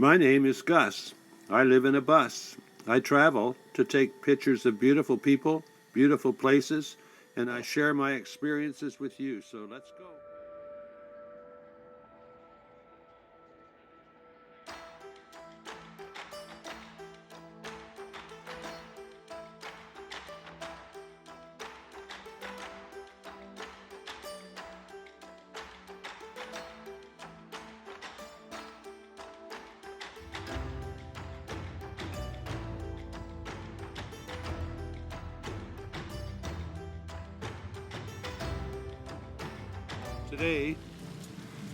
My name is Gus. I live in a bus. I travel to take pictures of beautiful people, beautiful places, and I share my experiences with you. So let's go.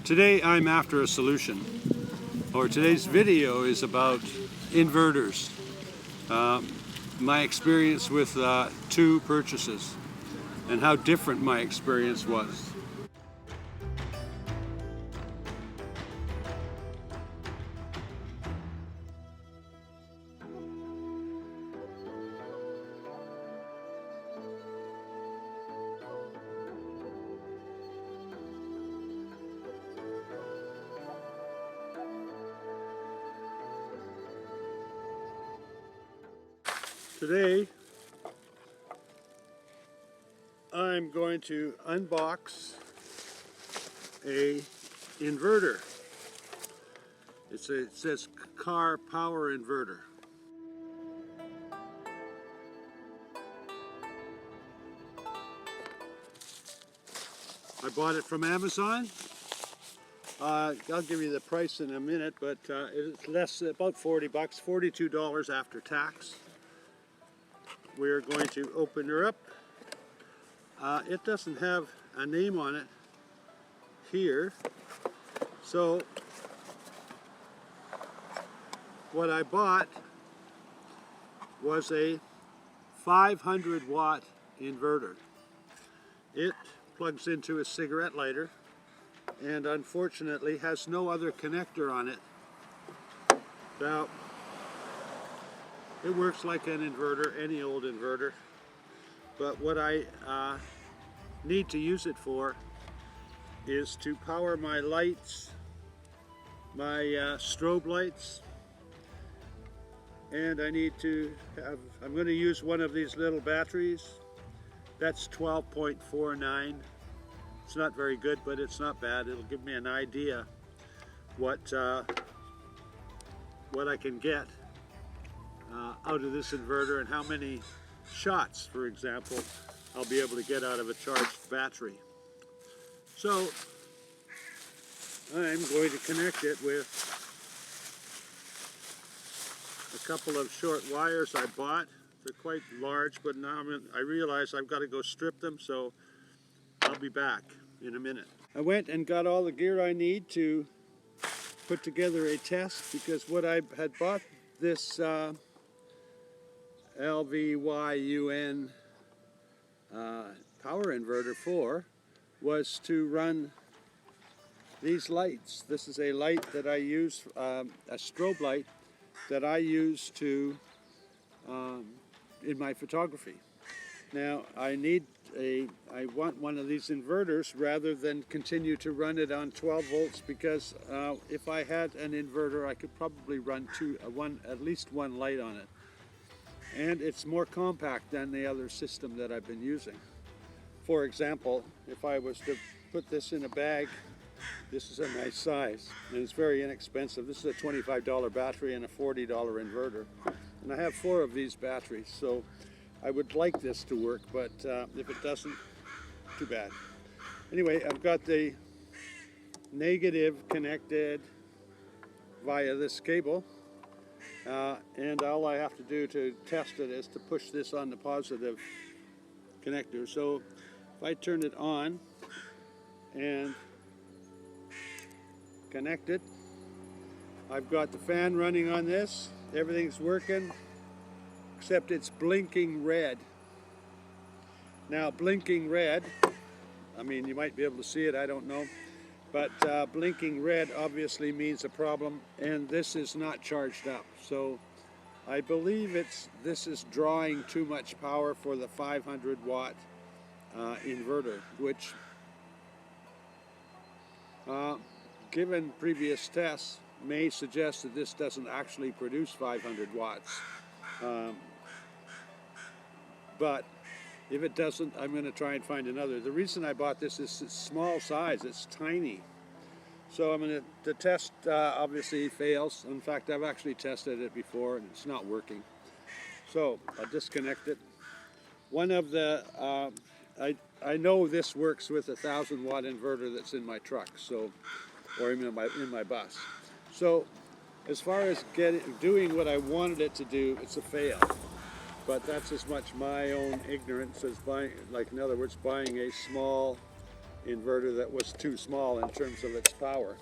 Today I'm after a solution, or today's video is about inverters. My experience with two purchases and how different my experience was. Today I'm going to unbox a inverter. It says car power inverter. I bought it from Amazon. I'll give you the price in a minute, but it's about 40 bucks, $42 after tax. We're going to open her up. It doesn't have a name on it here, so what I bought was a 500-watt inverter. It plugs into a cigarette lighter and unfortunately has no other connector on it. Now, it works like an inverter, any old inverter, but what I need to use it for is to power my lights, my strobe lights, and I need to have, I'm going to use one of these little batteries. That's 12.49. It's not very good, but it's not bad. It'll give me an idea what I can get out of this inverter and how many shots, for example, I'll be able to get out of a charged battery. So I'm going to connect it with a couple of short wires I bought. They're quite large, but now I realize I've got to go strip them, so I'll be back in a minute. I went and got all the gear I need to put together a test, because what I had bought this LVYUAN power inverter for was to run these lights. This is a light that I use, a strobe light that I use to in my photography. Now I want one of these inverters rather than continue to run it on 12 volts, because if I had an inverter I could probably run at least one light on it. And it's more compact than the other system that I've been using. For example, if I was to put this in a bag, this is a nice size, and it's very inexpensive. This is a $25 battery and a $40 inverter. And I have 4 of these batteries, so I would like this to work, but if it doesn't, too bad. Anyway, I've got the negative connected via this cable, and all I have to do to test it is to push this on the positive connector. So if I turn it on and connect it, I've got the fan running on this. Everything's working, except it's blinking red. Now, blinking red, I mean, you might be able to see it, I don't know, but blinking red obviously means a problem, and this is not charged up. So I believe this is drawing too much power for the 500-watt inverter, which given previous tests, may suggest that this doesn't actually produce 500 watts. But if it doesn't, I'm going to try and find another. The reason I bought this is it's small size, it's tiny. So I'm going to test, obviously fails. In fact, I've actually tested it before and it's not working. So I'll disconnect it. One of the, I know this works with a 1,000-watt inverter that's in my truck, so, or in my bus. So as far as doing what I wanted it to do, it's a fail. But that's as much my own ignorance as buying, like in other words, buying a small inverter that was too small in terms of its power.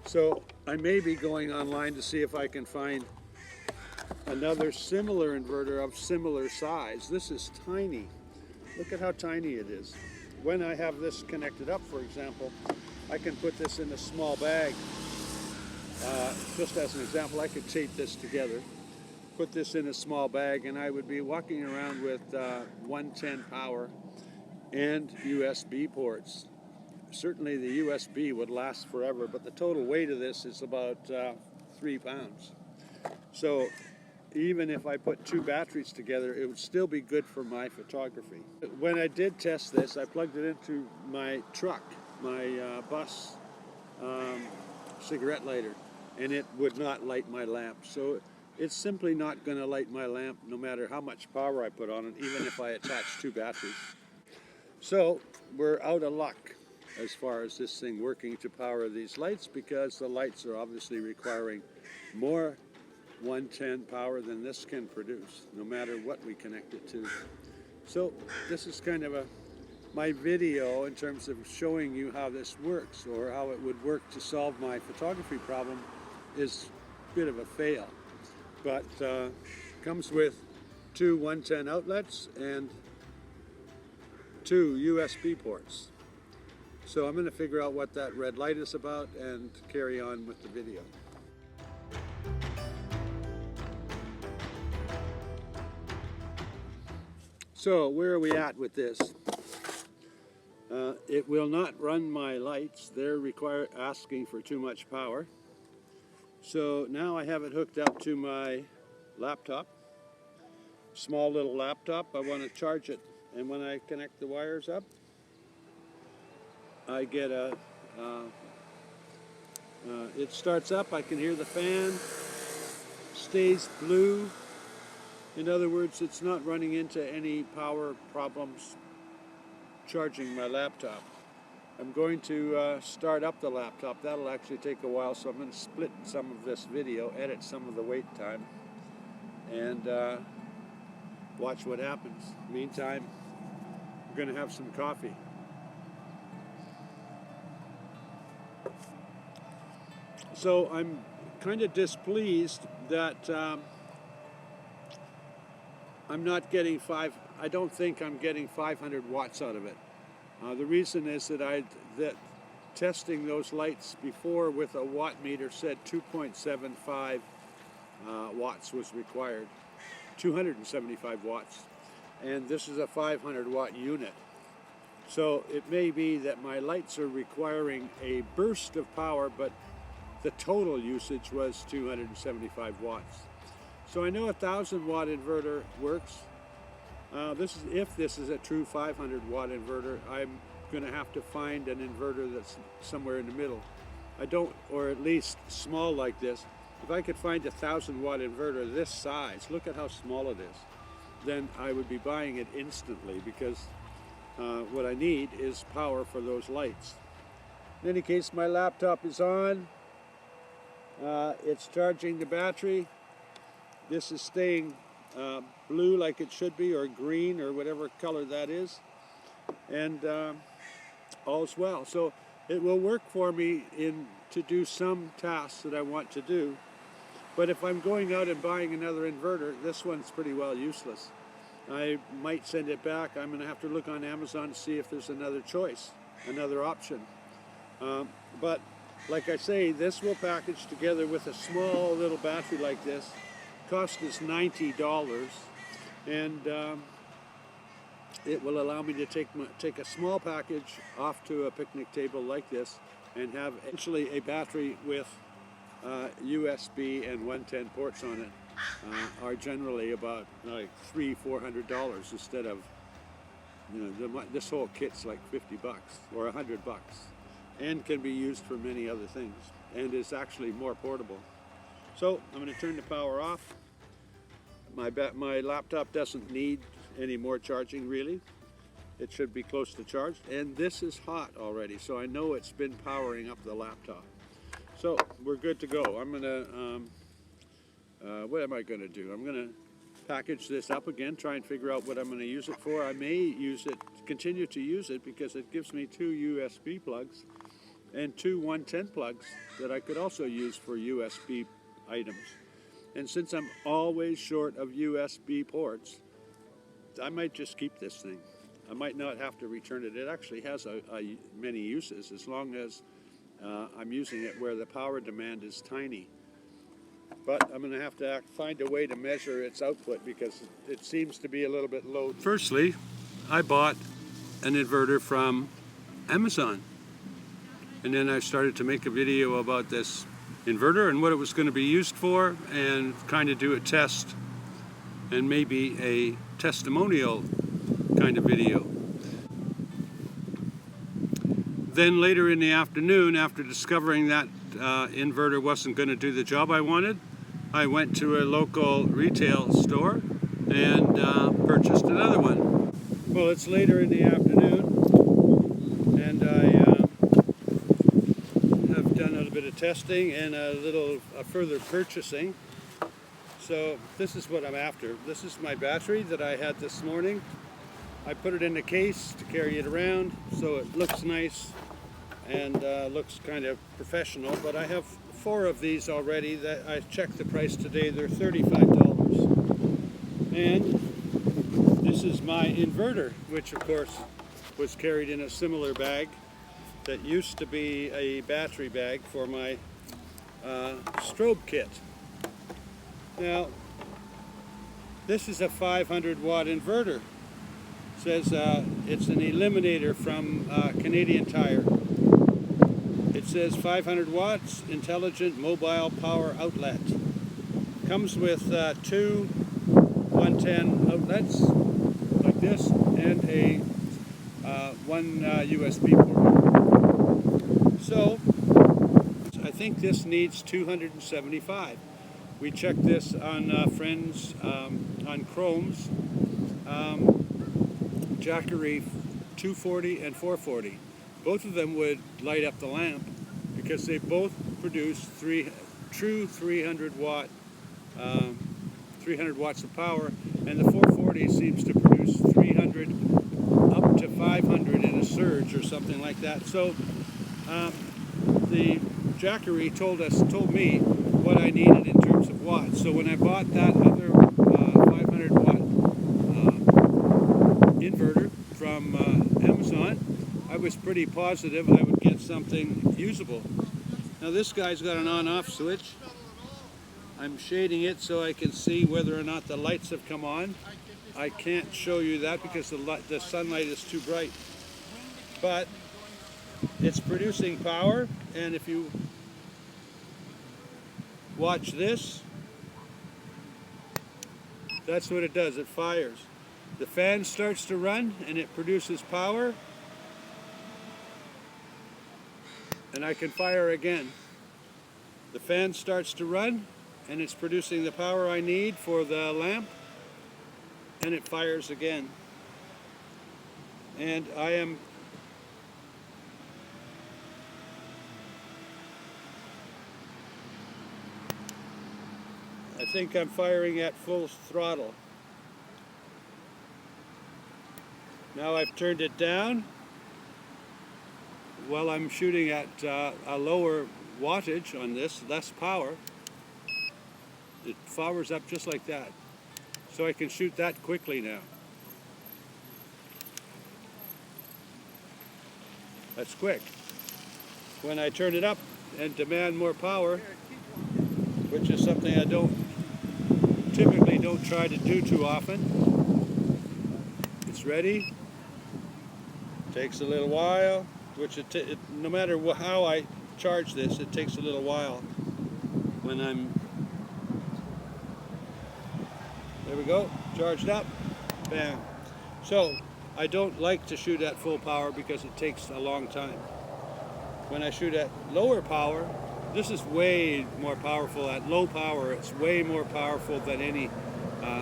So I may be going online to see if I can find another similar inverter of similar size. This is tiny. Look at how tiny it is. When I have this connected up, for example, I can put this in a small bag. Just as an example, I could tape this together, put this in a small bag, and I would be walking around with 110 power and USB ports. Certainly the USB would last forever, but the total weight of this is about 3 pounds. So even if I put 2 batteries together, it would still be good for my photography. When I did test this, I plugged it into my truck, my bus cigarette lighter, and it would not light my lamp. So it's simply not going to light my lamp no matter how much power I put on it, even if I attach 2 batteries. So we're out of luck as far as this thing working to power these lights, because the lights are obviously requiring more 110 power than this can produce, no matter what we connect it to. So this is kind of my video in terms of showing you how this works, or how it would work to solve my photography problem. Is a bit of a fail, but comes with 2 110 outlets and 2 USB ports. So I'm going to figure out what that red light is about and carry on with the video. So where are we at with this? It will not run my lights. They're asking for too much power. So now I have it hooked up to my laptop, small little laptop. I want to charge it, and when I connect the wires up, I get it starts up. I can hear the fan, stays blue. In other words, it's not running into any power problems charging my laptop. I'm going to start up the laptop. That'll actually take a while, so I'm going to split some of this video, edit some of the wait time, and watch what happens. Meantime, we're going to have some coffee. So I'm kind of displeased that I'm not getting I don't think I'm getting 500 watts out of it. The reason is that testing those lights before with a watt meter said 2.75 watts was required, 275 watts, and this is a 500 watt unit. So it may be that my lights are requiring a burst of power, but the total usage was 275 watts. So I know a 1,000 watt inverter works. If this is a true 500 watt inverter, I'm going to have to find an inverter that's somewhere in the middle. Or at least small like this. If I could find a 1,000 watt inverter this size, look at how small it is, then I would be buying it instantly, because what I need is power for those lights. In any case, my laptop is on. It's charging the battery. This is staying blue like it should be, or green, or whatever color that is, and all's well. So it will work for me to do some tasks that I want to do, but if I'm going out and buying another inverter, this one's pretty well useless. I might send it back. I'm going to have to look on Amazon to see if there's another choice, another option. But like I say, this will package together with a small little battery like this. Cost is $90, and it will allow me to take a small package off to a picnic table like this, and have actually a battery with USB and 110 ports on it are generally about like $300–400 instead of, you know, this whole kit's like $50 or $100 and can be used for many other things and is actually more portable. So I'm going to turn the power off. My laptop doesn't need any more charging really. It should be close to charged, and this is hot already, so I know it's been powering up the laptop. So we're good to go. I'm gonna, what am I gonna do? I'm gonna package this up again, try and figure out what I'm gonna use it for. I may use it, continue to use it, because it gives me 2 USB plugs and 2 110 plugs that I could also use for USB items. And since I'm always short of USB ports, I might just keep this thing. I might not have to return it. It actually has many uses as long as I'm using it where the power demand is tiny. But I'm going to have to find a way to measure its output because it seems to be a little bit low. Firstly, I bought an inverter from Amazon. And then I started to make a video about this inverter and what it was going to be used for, and kind of do a test and maybe a testimonial kind of video. Then later in the afternoon, after discovering that inverter wasn't going to do the job I wanted, I went to a local retail store and purchased another one. Well, it's later in the afternoon, and I have done a little bit of testing and a little further purchasing. So this is what I'm after. This is my battery that I had this morning. I put it in the case to carry it around so it looks nice and looks kind of professional, but I have 4 of these already that I checked the price today. They're $35. And this is my inverter, which of course was carried in a similar bag that used to be a battery bag for my strobe kit. Now, this is a 500-watt inverter. It says it's an Eliminator from Canadian Tire. It says 500 watts, intelligent mobile power outlet. Comes with 2 110 outlets like this and a 1 USB port. So I think this needs 275. We checked this on friends on Chrome's Jackery 240 and 440. Both of them would light up the lamp because they both produce true 300 watts of power, and the 440 seems to produce 300 up to 500 in a surge or something like that. So the Jackery told me what I needed in terms of watts. So when I bought that other 500 watt inverter from Amazon, I was pretty positive I would get something usable. Now this guy's got an on-off switch. I'm shading it so I can see whether or not the lights have come on. I can't show you that because the sunlight is too bright. But it's producing power, and if you watch this, that's what it does. It fires. The fan starts to run and it produces power, and I can fire again. The fan starts to run and it's producing the power I need for the lamp, and it fires again. And I think I'm firing at full throttle. Now I've turned it down while I'm shooting at a lower wattage on this, less power. It powers up just like that. So I can shoot that quickly now. That's quick. When I turn it up and demand more power, which is something I typically don't try to do too often. It's ready. Takes a little while, which no matter how I charge this, it takes a little while. and there we go, charged up, bam. So I don't like to shoot at full power because it takes a long time. When I shoot at lower power, this is way more powerful. At low power, it's way more powerful than any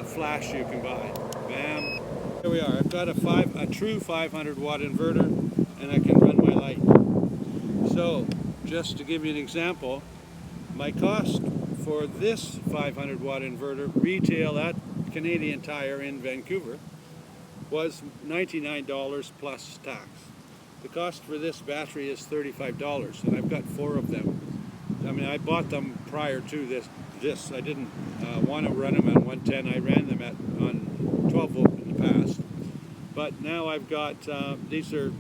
flash you can buy. Bam. Here we are. I've got a true 500 watt inverter, and I can run my light. So, just to give you an example, my cost for this 500 watt inverter, retail at Canadian Tire in Vancouver, was $99 plus tax. The cost for this battery is $35, and I've got 4 of them. I mean, I bought them prior to this. I didn't want to run them at 110. I ran them on 12 volt in the past. But now I've got, these are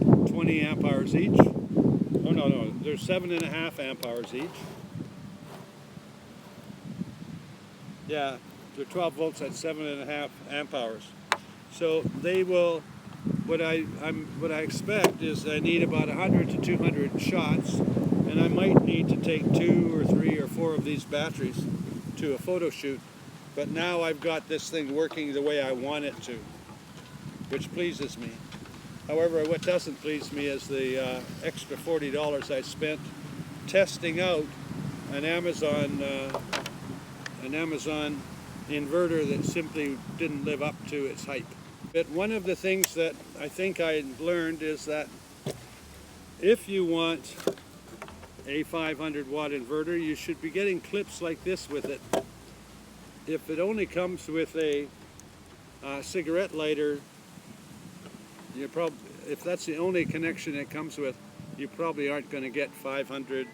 20 amp hours each. Oh no, they're 7.5 amp hours each. Yeah, they're 12 volts at 7.5 amp hours. So they will, what I expect is I need about 100 to 200 shots, and I might need to take 2 or 3 or 4 of these batteries to a photo shoot. But now I've got this thing working the way I want it to, which pleases me. However, what doesn't please me is the extra $40 I spent testing out an Amazon inverter that simply didn't live up to its hype. But one of the things that I think I learned is that if you want a 500 watt inverter, you should be getting clips like this with it. If it only comes with a cigarette lighter, if that's the only connection it comes with, you probably aren't going to get 500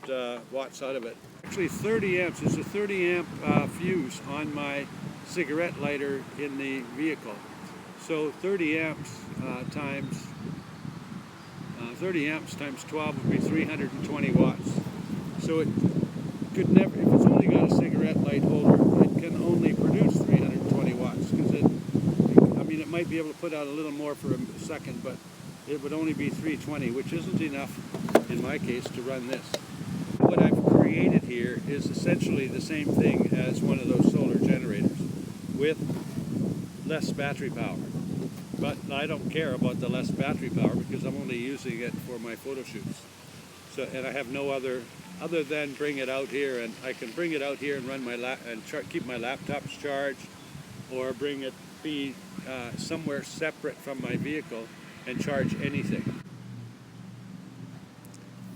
watts out of it. Actually 30 amps, there's a 30 amp fuse on my cigarette lighter in the vehicle. So 30 amps times 12 would be 320 watts. So it could never, if it's only got a cigarette light holder, it can only produce 320 watts, because it might be able to put out a little more for a second, but it would only be 320, which isn't enough in my case to run this. What I've created here is essentially the same thing as one of those solar generators with less battery power. But I don't care about the less battery power because I'm only using it for my photo shoots. So, and I have no other than bring it out here, and I can bring it out here and run my keep my laptops charged, or bring it somewhere separate from my vehicle and charge anything.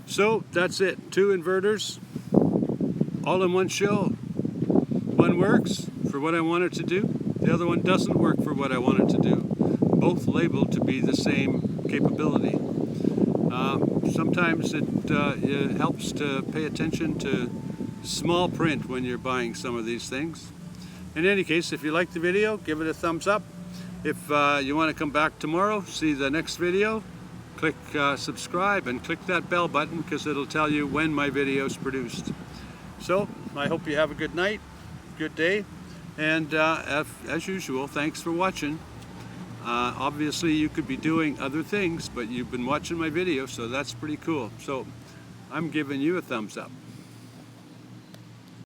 So that's it. 2 inverters, all in one show. One works for what I want it to do. The other one doesn't work for what I want it to do. Both labeled to be the same capability. Sometimes it helps to pay attention to small print when you're buying some of these things. In any case, if you like the video, give it a thumbs up. If you want to come back tomorrow, see the next video, click subscribe and click that bell button, because it'll tell you when my video is produced. So I hope you have a good night, good day, and as usual, thanks for watching. Obviously you could be doing other things, but you've been watching my video, so that's pretty cool. So I'm giving you a thumbs up.